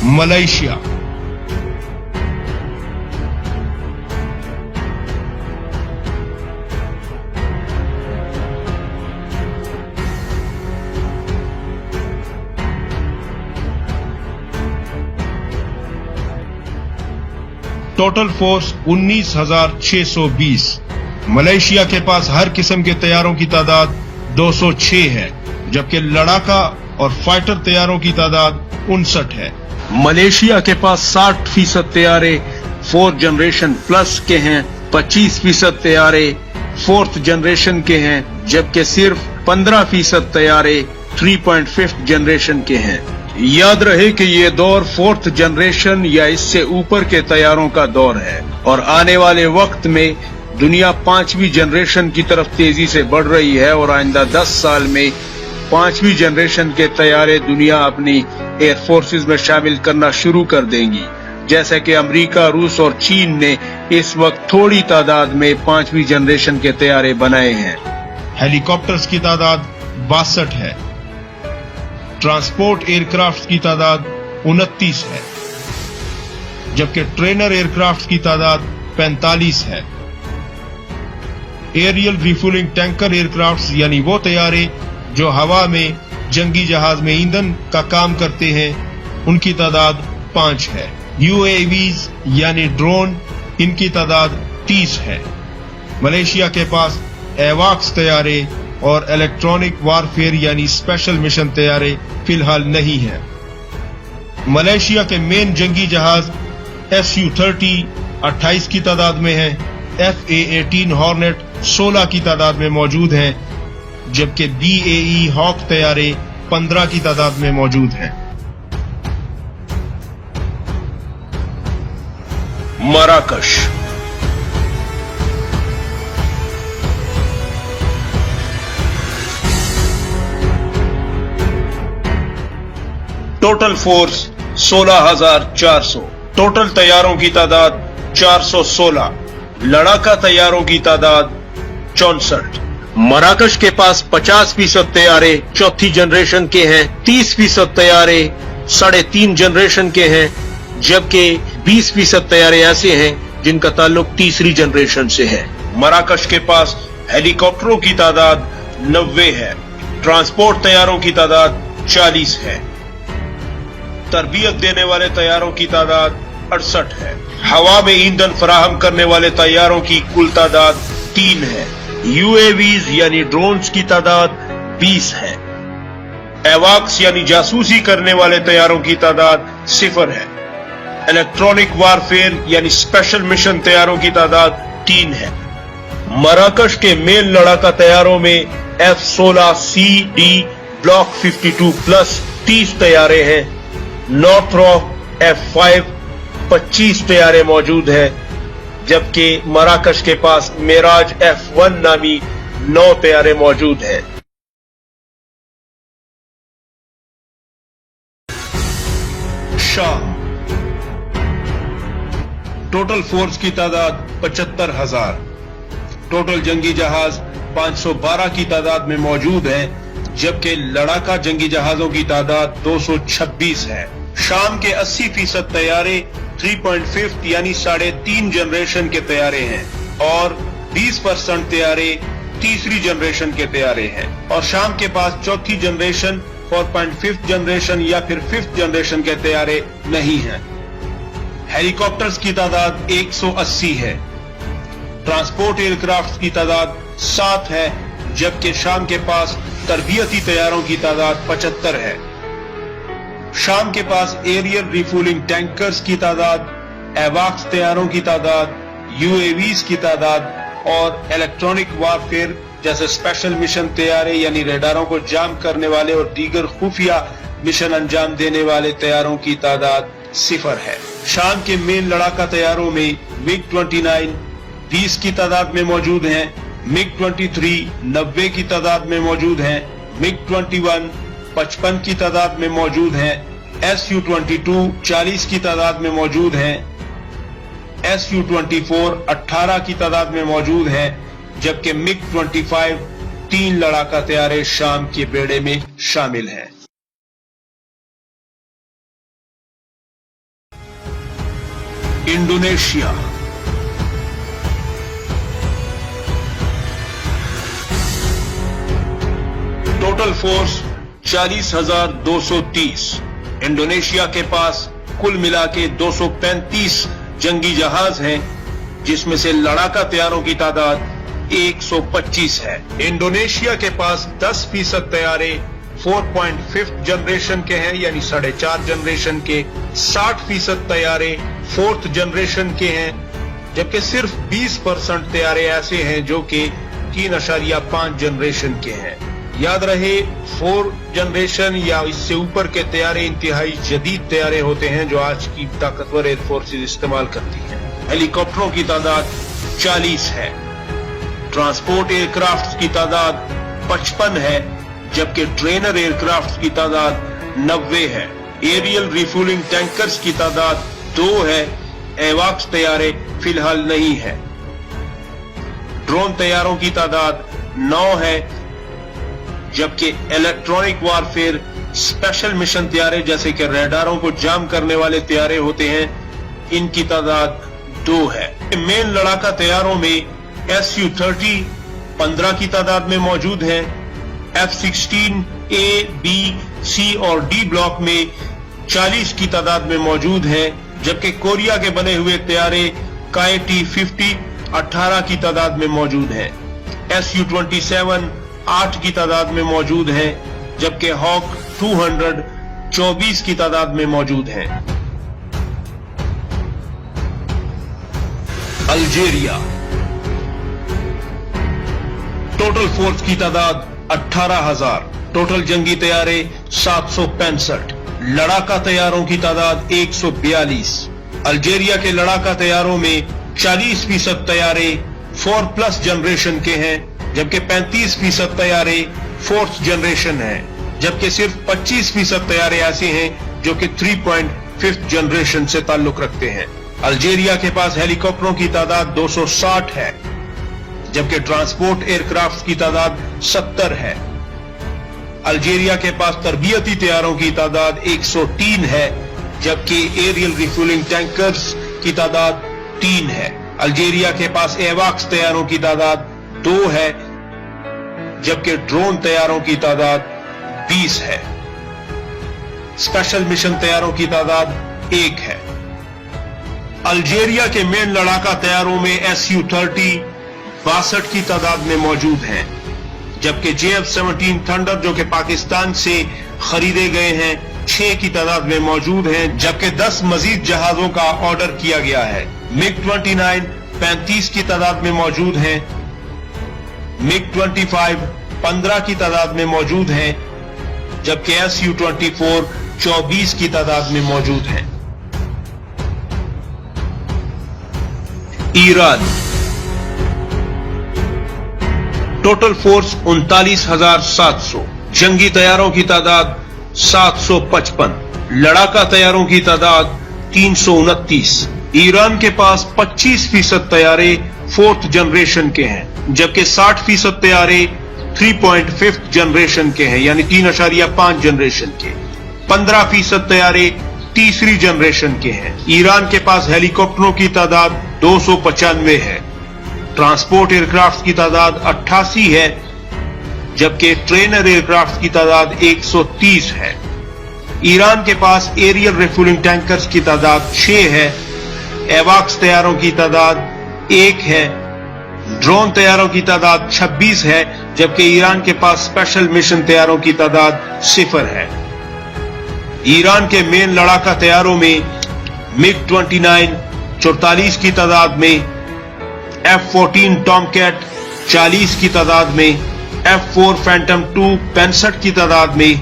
Malaysia. Total force 19,620। Malaysia के पास हर किस्म के तैयारों की तादाद 206 है, जबकि लड़ाका और फाइटर तैयारों की तादाद 59 है। मलेशिया के पास 60% तैयारे 4th जनरेशन प्लस के हैं, 25% तैयारे 4th जनरेशन के हैं, जबकि सिर्फ 15% तैयारे 3.5th जनरेशन के हैं। याद रहे कि ये दौर 4th जनरेशन या इससे ऊपर के तैयारों का दौर है और आने वाले वक्त में दुनिया 5वीं जनरेशन की तरफ तेजी से बढ़ रही है और आइंदा 10 साल में 5वीं जनरेशन के तैयारे दुनिया अपनी एयर फोर्सेस में शामिल करना शुरू कर देंगी, जैसे कि अमेरिका, रूस और चीन ने इस वक्त थोड़ी तादाद में 5वीं जनरेशन के तैयारे बनाए हैं। हेलीकॉप्टर्स की तादाद 62 है। ट्रांसपोर्ट एयरक्राफ्ट की तादाद 29 है, जबकि ट्रेनर एयरक्राफ्ट की तादाद 45 है। एरियल रिफ्यूलिंग टैंकर एयरक्राफ्ट यानी वो तैयारे जो हवा में जंगी जहाज में ईंधन का काम करते हैं, उनकी तादाद 5 है। UAVs यानी ड्रोन, इनकी तादाद 30 है। मलेशिया के पास एवाक्स तैयारे और इलेक्ट्रॉनिक वारफेयर यानी स्पेशल मिशन तैयारे फिलहाल नहीं है। मलेशिया के मेन जंगी जहाज Su-30 28 की तादाद में है, FA-18 हॉर्नेट 16 की तादाद में मौजूद हैं, जबकि BAE हॉक तैयारे 15 की तादाद में मौजूद हैं। मराकश। Total force 16,400। टोटल तैयारों की तादाद 416। लड़ाका तैयारों की तादाद 64। मराकश के पास 50% तैयारे 4थी जनरेशन के हैं, 30% तैयारे 3.5 जनरेशन के हैं, जबकि 20% तैयारे ऐसे हैं जिनका ताल्लुक 3री जनरेशन से है। मराकश के पास हेलीकॉप्टरों की तादाद 90 है। ट्रांसपोर्ट तैयारों की तादाद 40 है। तरबियत देने वाले तैयारों की तादाद 68 है। हवा में ईंधन फराहम करने वाले तैयारों की कुल तादाद 3 है। UAVs यानी ड्रोन्स की तादाद 20 है। एवाक्स यानी जासूसी करने वाले तैयारों की तादाद 0 है। इलेक्ट्रॉनिक वारफेयर यानी स्पेशल मिशन तैयारों की तादाद 3 है। मराकश के मेन लड़ाका तैयारों में F-16C/D ब्लॉक 52 प्लस 30 तैयारे हैं। नॉर्थरॉक F-5 25 तैयारे मौजूद हैं, जबकि मराकश के पास मेराज F-1 नामी 9 तैयारे मौजूद हैं। शाम। टोटल फोर्स की तादाद 75,000। टोटल जंगी जहाज 512 की तादाद में मौजूद हैं, जबकि लड़ाका जंगी जहाजों की तादाद 226 है। शाम के 80% तैयारे 3.5 यानी 3.5 जनरेशन के तैयारे हैं और 20% तैयारे 3री जनरेशन के तैयारे हैं, और शाम के पास 4थी जनरेशन, 4.5 जनरेशन या फिर 5th जनरेशन के तैयारे नहीं हैं। हेलीकॉप्टर्स की तादाद 180 है। ट्रांसपोर्ट एयरक्राफ्ट की तादाद 7 है, जबकि शाम के पास तरबियती तैयारों की तादाद 75 है। शाम के पास एरियल रिफ्यूलिंग टैंकर्स की तादाद, एवाक्स तैयारों की तादाद, UAVs की तादाद और इलेक्ट्रॉनिक वारफेयर जैसे स्पेशल मिशन तैयारे यानी रेडारों को जाम करने वाले और दीगर खुफिया मिशन अंजाम देने वाले तैयारों की तादाद 0 है। शाम के मेन लड़ाका तैयारों में MiG-29 20 की तादाद में मौजूद हैं, MiG-23 90 की तादाद में मौजूद हैं, MiG-21 55 की तादाद में मौजूद हैं, Su-22 40 की तादाद में मौजूद हैं, Su-24 18 की तादाद में मौजूद हैं, जबकि MiG-25 3 लड़ाका तैयारे शाम के बेड़े में शामिल हैं। इंडोनेशिया। Total force 40,230। इंडोनेशिया के पास कुल मिला के 235 जंगी जहाज हैं, जिसमें से लड़ाका तैयारों की तादाद 125 है। इंडोनेशिया के पास 10% तैयारे 4.5 जनरेशन के हैं, यानी 4.5 जनरेशन के। 60% तैयारे 4th जनरेशन के हैं, जबकि सिर्फ 20% तैयारे ऐसे हैं जो कि 3.5 जनरेशन के हैं। याद रहे, 4 जनरेशन या इससे ऊपर के तैयारे इंतहाई जदीद तैयारे होते हैं जो आज की ताकतवर एयरफोर्सेज इस्तेमाल करती हैं। हेलीकॉप्टरों की तादाद 40 है। ट्रांसपोर्ट एयरक्राफ्ट की तादाद 55 है, जबकि ट्रेनर एयरक्राफ्ट की तादाद 90 है। एरियल रिफ्यूलिंग टैंकर्स की तादाद 2 है। एवाक्स तैयारे फिलहाल नहीं है। ड्रोन तैयारों की तादाद 9 है, जबकि इलेक्ट्रॉनिक वारफेयर स्पेशल मिशन तैयारे जैसे कि रेडारों को जाम करने वाले तैयारे होते हैं, इनकी तादाद 2 है। मेन लड़ाका तैयारों में Su-30 15 की तादाद में मौजूद है। F-16 A, B, C और D ब्लॉक में 40 की तादाद में मौजूद है, जबकि कोरिया के बने हुए तैयारे काई T-50 18 की तादाद में मौजूद है। Su-27 8 की तादाद में मौजूद है, जबकि हॉक 200 24 की तादाद में मौजूद है। अल्जीरिया। टोटल फोर्स की तादाद 18,000। टोटल जंगी तैयारे 765। लड़ाका तैयारों की तादाद 142। अल्जीरिया के लड़ाका तैयारों में 40% तैयारे 4+ जनरेशन के हैं, जबकि 35% तैयारे 4th जनरेशन हैं, जबकि सिर्फ 25% तैयारे ऐसे हैं जो कि 3.5 जनरेशन से ताल्लुक रखते हैं। अल्जीरिया के पास हेलीकॉप्टरों की तादाद 260 है, जबकि ट्रांसपोर्ट एयरक्राफ्ट की तादाद 70 है। अल्जीरिया के पास तरबियती तैयारों की तादाद 103 है, जबकि एरियल रिफ्यूलिंग टैंकर्स की तादाद 3 है। अल्जीरिया के पास एवाक्स तैयारों की तादाद 2 है, जबकि ड्रोन तैयारों की तादाद 20 है। स्पेशल मिशन तैयारों की तादाद 1 है। अल्जीरिया के मेन लड़ाका तैयारों में Su-30 62 की तादाद में मौजूद हैं, जबकि JF-17 थंडर जो कि पाकिस्तान से खरीदे गए हैं 6 की तादाद में मौजूद हैं, जबकि 10 मजीद जहाजों का ऑर्डर किया गया है। MiG-29 35 की तादाद में मौजूद हैं। MiG-25 15 की तादाद में मौजूद हैं, जबकि Su-24 24 की तादाद में मौजूद हैं। ईरान। Total force 39,700। जंगी तैयारों की तादाद 755। लड़ाका तैयारों की तादाद 329। ईरान के पास 25% तैयारे 4th जनरेशन के हैं, जबकि 60% तैयारे 3.5 जनरेशन के हैं, यानी 3.5 जनरेशन के। 15% तैयारे तीसरी जनरेशन के हैं। ईरान के पास हेलीकॉप्टरों की तादाद 295 है। ट्रांसपोर्ट एयरक्राफ्ट की तादाद 88 है, जबकि ट्रेनर एयरक्राफ्ट की तादाद 130 है। ईरान के पास एरियल रिफ्यूलिंग टैंकर्स की तादाद 6 है। एवाक्स तैयारों की तादाद 1 है। ड्रोन तैयारों की तादाद 26 है, जबकि ईरान के पास स्पेशल मिशन तैयारों की तादाद 0 है। ईरान के मेन लड़ाका तैयारों में MiG-29 44 की तादाद में, F-14 टॉमकैट 40 की तादाद में, F-4 फैंटम 2 65 की तादाद में,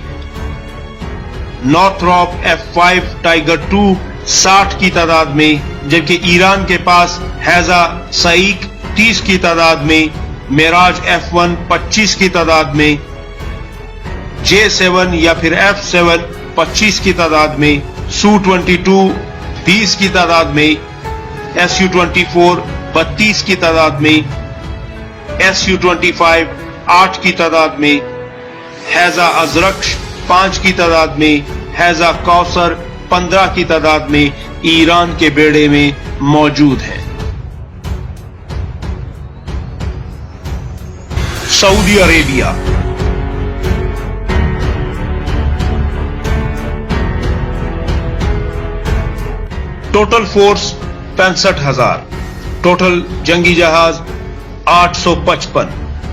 नॉर्थरॉप F-5 टाइगर 2 60 की तादाद में, जबकि ईरान के पास हैजा सईक 30 की तादाद में, मेराज F-1 25 की तादाद में, J-7 या फिर F-7 25 की तादाद में, Su-22 20 की तादाद में, Su-24 32 की तादाद में, Su-25 8 की तादाद में, हैजा अजरक 5 की तादाद में, हैजा कौसर 15 की तादाद में ईरान के बेड़े में मौजूद हैं। Saudi Arabia total force 65,000, total जंगी जहाज 855,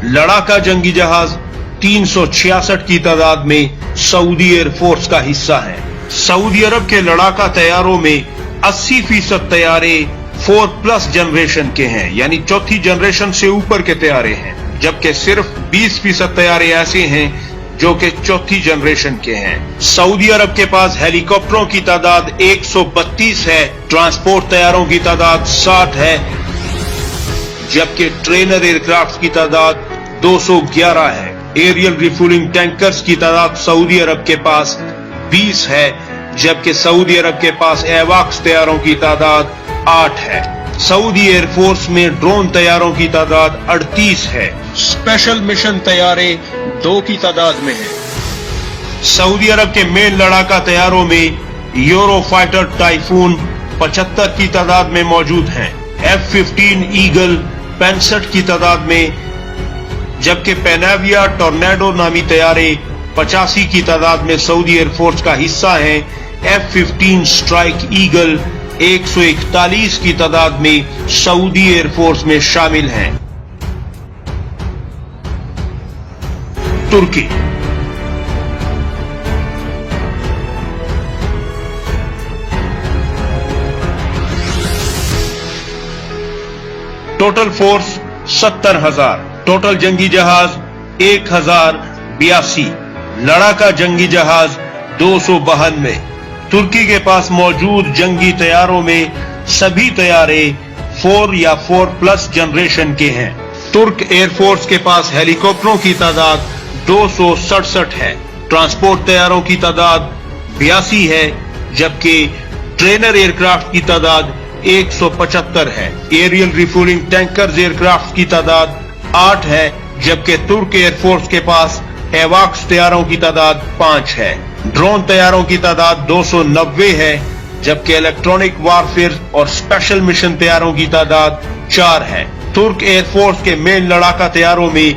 लड़ाका जंगी जहाज 366 की तादाद में सऊदी एयरफोर्स का हिस्सा है। सऊदी अरब के लड़ाका तैयारों में 80% तैयारे 4+ जनरेशन के हैं, यानी चौथी जनरेशन से ऊपर के तैयारे हैं, जबकि सिर्फ 20% तैयारे ऐसे हैं जो कि चौथी जनरेशन के हैं। सऊदी अरब के पास हेलीकॉप्टरों की तादाद 132 है, ट्रांसपोर्ट तैयारों की तादाद 60 है, जबकि ट्रेनर एयरक्राफ्ट की तादाद 211 है। एरियल रिफ्यूलिंग टैंकर्स की तादाद सऊदी अरब के पास 20 है, जबकि सऊदी अरब के पास एवाक्स तैयारों की तादाद 8 है। सऊदी एयरफोर्स में ड्रोन तैयारों की तादाद 38 है। स्पेशल मिशन तैयारे 2 की तादाद में है। सऊदी अरब के मेन लड़ाका तैयारों में यूरो फाइटर टाइफून 75 की तादाद में मौजूद हैं, F-15 ईगल 65 की तादाद में, जबकि पेनाविया टॉर्नेडो नामी तैयारे 85 की तादाद में सऊदी एयरफोर्स का हिस्सा हैं। F-15 स्ट्राइक ईगल 141 की तादाद में सऊदी एयरफोर्स में शामिल हैं। तुर्की टोटल फोर्स 70,000, टोटल जंगी जहाज 1082, लड़ाका जंगी जहाज 292। तुर्की के पास मौजूद जंगी तैयारों में सभी तैयारे 4 या 4+ जनरेशन के हैं। तुर्क एयरफोर्स के पास हेलीकॉप्टरों की तादाद 267 है, ट्रांसपोर्ट तैयारों की तादाद 82 है, जबकि ट्रेनर एयरक्राफ्ट की तादाद 175 है। एरियल रिफ्यूलिंग टैंकर्स एयरक्राफ्ट की तादाद 8 है, जबकि तुर्क एयरफोर्स के पास एवाक्स तैयारों की तादाद 5 है। ड्रोन तैयारों की तादाद 290 है, जबकि इलेक्ट्रॉनिक वारफेयर और स्पेशल मिशन तैयारों की तादाद 4 है। तुर्क एयरफोर्स के मेन लड़ाका तैयारों में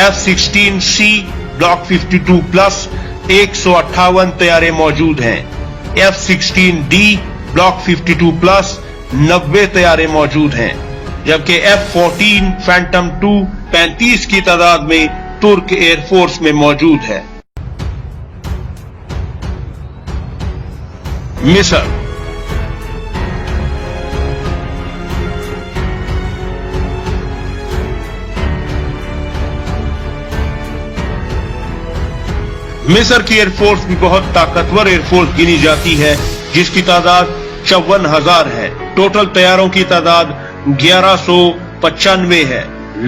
F-16C ब्लॉक 52+ 158 तैयारे मौजूद हैं, F-16D ब्लॉक 52+ 90 तैयारे मौजूद हैं, जबकि F-14 फैंटम 2 35 की तादाद में तुर्क एयरफोर्स में मौजूद है। मिस्र मिस्र की एयरफोर्स भी बहुत ताकतवर एयरफोर्स गिनी जाती है, जिसकी तादाद 54,000 है। टोटल तैयारों की तादाद 1195 है,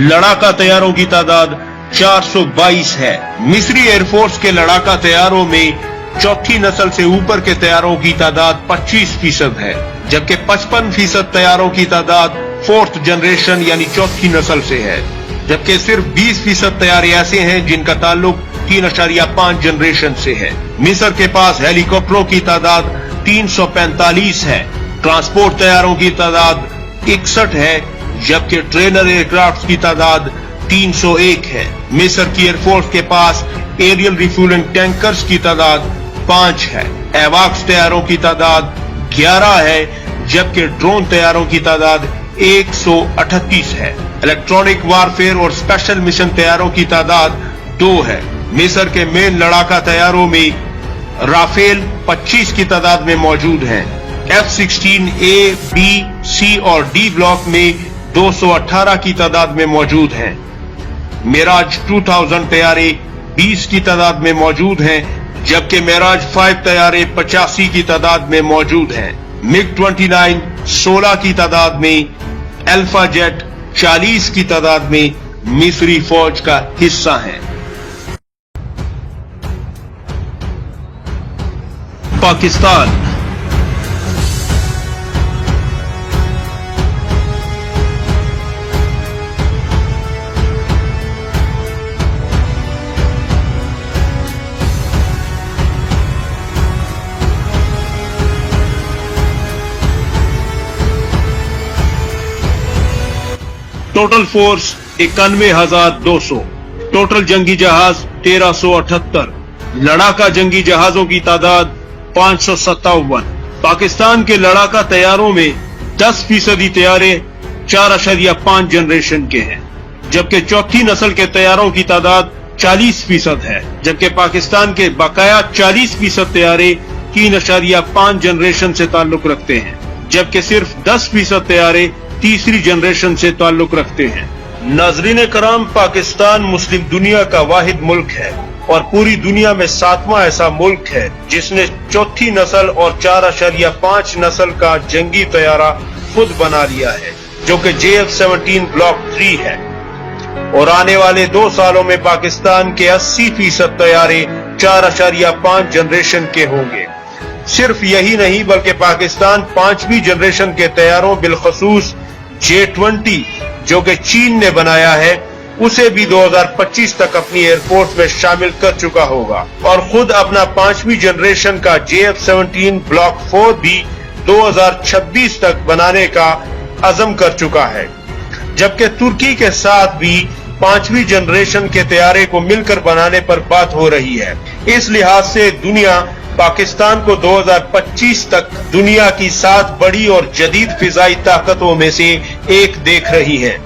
लड़ाका तैयारों की तादाद 422 है। मिस्री एयरफोर्स के लड़ाका तैयारों में चौथी नस्ल से ऊपर के तैयारों की तादाद 25% है, जबकि 55% तैयारों की तादाद 4th जनरेशन यानी चौथी नस्ल से है, जबकि सिर्फ 20% तैयारे ऐसे हैं जिनका ताल्लुक 3.5 जनरेशन से है। मिस्र के पास हेलीकॉप्टरों की तादाद 345 है, ट्रांसपोर्ट तैयारों की तादाद 61 है, जबकि ट्रेनर एयरक्राफ्ट की तादाद 301 है। मिस्र की एयरफोर्स के पास एरियल रिफ्यूलिंग टैंकर्स की तादाद 5 है, एवाक्स तैयारों की तादाद 11 है, जबकि ड्रोन तैयारों की तादाद 138 है। इलेक्ट्रॉनिक वारफेयर और स्पेशल मिशन तैयारों की तादाद 2 है। मिस्र के मेन लड़ाका तैयारों में राफेल 25 की तादाद में मौजूद हैं, F-16 A, B, C और D ब्लॉक में 218 की तादाद में मौजूद हैं। मिराज 2000 तैयारे 20 की तादाद में मौजूद हैं, जबकि मिराज 5 तैयारे 85 की तादाद में मौजूद हैं। MiG-29 16 की तादाद में, अल्फा जेट 40 की तादाद में मिस्री फौज का हिस्सा हैं। पाकिस्तान टोटल फोर्स 91,200, टोटल जंगी जहाज 1378, लड़ाका जंगी जहाजों की तादाद 557। पाकिस्तान के लड़ाका तैयारों में 10% तैयारे 4.5 जनरेशन के हैं, जबकि चौथी नस्ल के तैयारों की तादाद 40% है, जबकि पाकिस्तान के बकाया 40% तैयारे 3.5 जनरेशन से ताल्लुक रखते हैं, जबकि सिर्फ 10% तैयारे तीसरी जनरेशन से ताल्लुक रखते हैं। नाजरीन कराम, पाकिस्तान मुस्लिम दुनिया का वाहिद मुल्क है और पूरी दुनिया में 7वां ऐसा मुल्क है जिसने चौथी नस्ल और 4.5 नस्ल का जंगी तैयारा खुद बना लिया है, जो कि JF-17 ब्लॉक 3 है, और आने वाले 2 सालों में पाकिस्तान के 80% तैयारे 4.5 जनरेशन के होंगे। सिर्फ यही नहीं बल्कि पाकिस्तान 5वीं जनरेशन के तैयारों बिलखसूस J-20 जो कि चीन ने बनाया है उसे भी 2025 तक अपनी एयरफोर्स में शामिल कर चुका होगा, और खुद अपना 5वीं जनरेशन का JF-17 ब्लॉक 4 भी 2026 तक बनाने का अज़म कर चुका है, जबकि तुर्की के साथ भी 5वीं जनरेशन के तैयारे को मिलकर बनाने पर बात हो रही है। इस लिहाज से दुनिया पाकिस्तान को 2025 तक दुनिया की 7 बड़ी और जदीद फिजाई ताकतों में से एक देख रही है।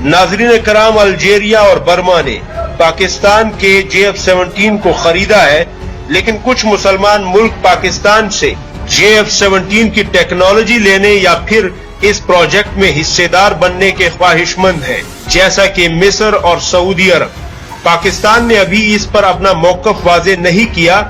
नाजरीन कराम, अल्जीरिया और बर्मा ने पाकिस्तान के JF-17 को खरीदा है, लेकिन कुछ मुसलमान मुल्क पाकिस्तान से JF-17 की टेक्नोलॉजी लेने या फिर इस प्रोजेक्ट में हिस्सेदार बनने के ख्वाहिशमंद हैं, जैसा कि मिस्र और सऊदी अरब। पाकिस्तान ने अभी इस पर अपना मौक़िफ़ वाज़ेह नहीं किया,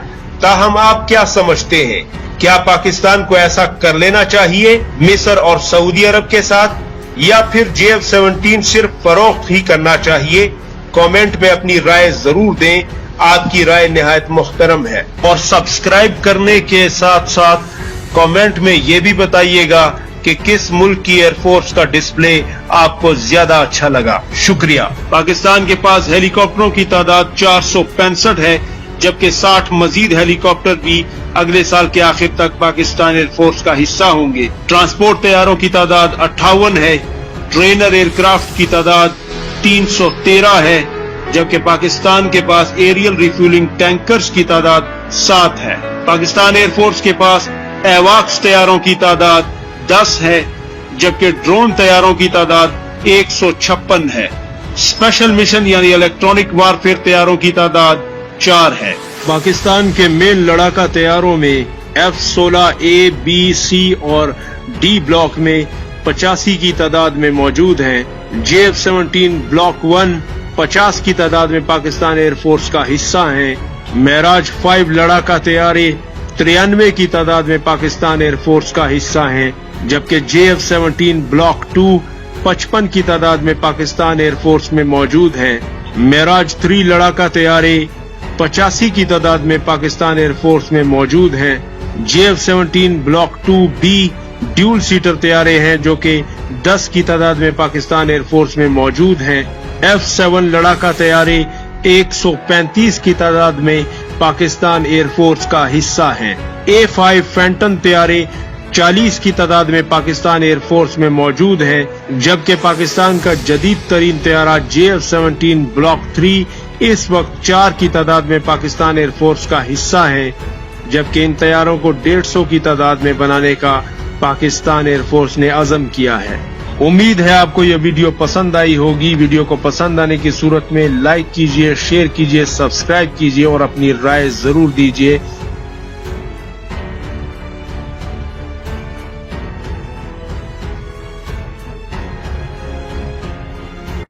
ताहम आप क्या समझते हैं, क्या पाकिस्तान को ऐसा कर लेना चाहिए मिस्र और सऊदी अरब के साथ, या फिर JF-17 सिर्फ फरोख्त ही करना चाहिए? कमेंट में अपनी राय जरूर दें, आपकी राय निहायत मुहतरम है। और सब्सक्राइब करने के साथ साथ कमेंट में ये भी बताइएगा कि किस मुल्क की एयरफोर्स का डिस्प्ले आपको ज्यादा अच्छा लगा। शुक्रिया। पाकिस्तान के पास हेलीकॉप्टरों की तादाद 465 है, जबकि 60 मजीद हेलीकॉप्टर भी अगले साल के आखिर तक पाकिस्तान एयरफोर्स का हिस्सा होंगे। ट्रांसपोर्ट तैयारों की तादाद 58 है, ट्रेनर एयरक्राफ्ट की तादाद 313 है, जबकि पाकिस्तान के पास एरियल रिफ्यूलिंग टैंकर्स की तादाद 7 है। पाकिस्तान एयरफोर्स के पास एवाक्स तैयारों की तादाद 10 है, जबकि ड्रोन तैयारों की तादाद 156 है। स्पेशल मिशन यानी इलेक्ट्रॉनिक वारफेयर तैयारों की तादाद 4 है। पाकिस्तान के मेन लड़ाका तैयारों में F-16A, B, C और D ब्लॉक में 85 की तादाद में मौजूद हैं। JF-17 ब्लॉक 1 50 की तादाद में पाकिस्तान एयरफोर्स का हिस्सा हैं। मेराज 5 लड़ाका तैयारे 93 की तादाद में पाकिस्तान एयरफोर्स का हिस्सा हैं, जबकि JF-17 ब्लॉक 2 55 की तादाद में पाकिस्तान एयरफोर्स में मौजूद हैं। मेराज 3 लड़ाका तैयारे 85 की तादाद में पाकिस्तान एयरफोर्स में मौजूद हैं। JF-17 block 2B dual seater तैयारे हैं, जो कि 10 की तादाद में पाकिस्तान एयरफोर्स में मौजूद हैं। F-7 लड़ाका तैयारे 135 की तादाद में पाकिस्तान एयरफोर्स का हिस्सा हैं। A-5 फैंटम तैयारे 40 की तादाद में पाकिस्तान एयरफोर्स में मौजूद है, जबकि पाकिस्तान का जदीद तरीन तैयारा JF-17 ब्लॉक 3 इस वक्त 4 की तादाद में पाकिस्तान एयरफोर्स का हिस्सा है, जबकि इन तैयारों को 150 की तादाद में बनाने का पाकिस्तान एयरफोर्स ने अज़म किया है। उम्मीद है आपको यह वीडियो पसंद आई होगी। वीडियो को पसंद आने की सूरत में लाइक कीजिए, शेयर कीजिए, सब्सक्राइब कीजिए और अपनी राय जरूर दीजिए।